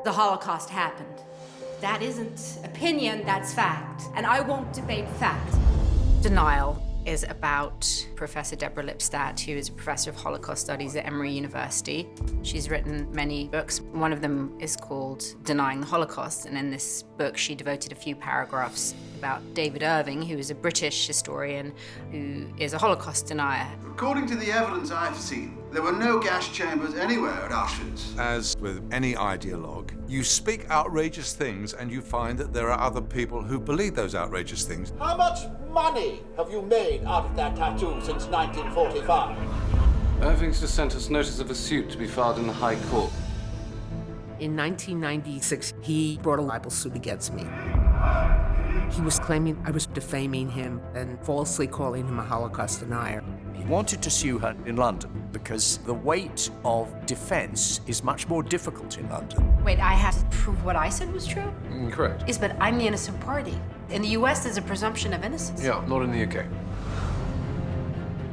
The Holocaust happened. That isn't opinion, that's fact. And I won't debate fact. Denial is about Professor Deborah Lipstadt, who is a professor of Holocaust studies at Emory University. She's written many books. One of them is called Denying the Holocaust, and in this book she devoted a few paragraphs about David Irving, who is a British historian who is a Holocaust denier. According to the evidence I've seen, there were no gas chambers anywhere at Auschwitz. As with any ideologue, you speak outrageous things and you find that there are other people who believe those outrageous things. How much money have you made out of that tattoo since 1945? Irving's just sent us notice of a suit to be filed in the High Court. In 1996, he brought a libel suit against me. He was claiming I was defaming him and falsely calling him a Holocaust denier. He wanted to sue her in London because the weight of defense is much more difficult in London. Wait, I have to prove what I said was true? Correct. Yes, but I'm the innocent party. In the US, there's a presumption of innocence. Yeah, not in the UK.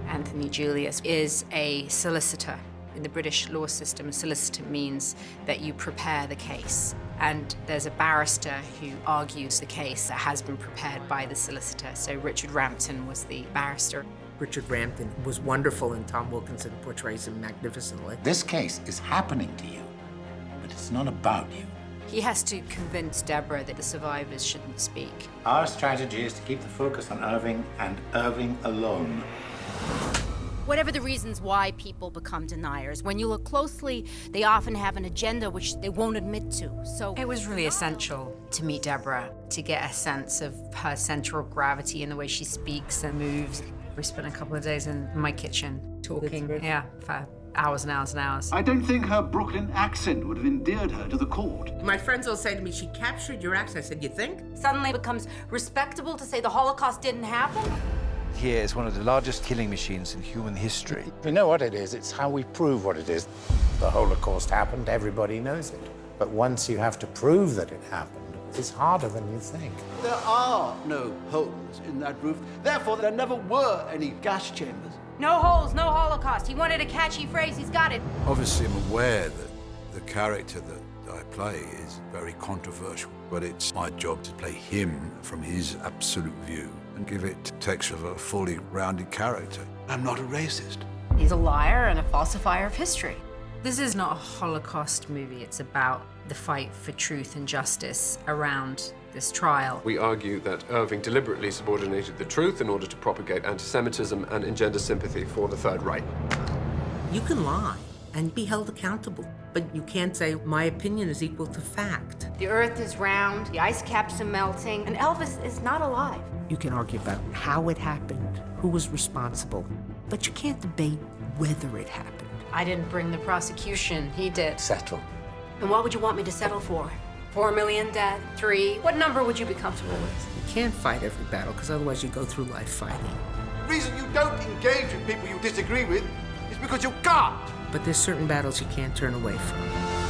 Anthony Julius is a solicitor. In the British law system, a solicitor means that you prepare the case. And there's a barrister who argues the case that has been prepared by the solicitor. So Richard Rampton was the barrister. Richard Rampton was wonderful, and Tom Wilkinson portrays him magnificently. This case is happening to you, but it's not about you. He has to convince Deborah that the survivors shouldn't speak. Our strategy is to keep the focus on Irving and Irving alone. Whatever the reasons why people become deniers, when you look closely, they often have an agenda which they won't admit to. So it was really essential to meet Deborah, to get a sense of her center of gravity in the way she speaks and moves. We spent a couple of days in my kitchen talking, for hours and hours and hours. I don't think her Brooklyn accent would have endeared her to the court. My friends will say to me, she captured your accent. I said, you think? Suddenly it becomes respectable to say the Holocaust didn't happen? Here is one of the largest killing machines in human history. We know what it is, it's how we prove what it is. The Holocaust happened, everybody knows it. But once you have to prove that it happened, it's harder than you think. There are no holes in that roof. Therefore, there never were any gas chambers. No holes, no Holocaust. He wanted a catchy phrase, he's got it. Obviously, I'm aware that the character that I play is very controversial, but it's my job to play him from his absolute view and give it texture of a fully rounded character. I'm not a racist. He's a liar and a falsifier of history. This is not a Holocaust movie. It's about the fight for truth and justice around this trial. We argue that Irving deliberately subordinated the truth in order to propagate anti-Semitism and engender sympathy for the Third Reich. You can lie and be held accountable, but you can't say my opinion is equal to fact. The earth is round, the ice caps are melting, and Elvis is not alive. You can argue about how it happened, who was responsible, but you can't debate whether it happened. I didn't bring the prosecution, he did. Settle. And what would you want me to settle for? 4 million dead? 3? What number would you be comfortable with? You can't fight every battle, because otherwise you go through life fighting. The reason you don't engage with people you disagree with is because you can't. But there's certain battles you can't turn away from.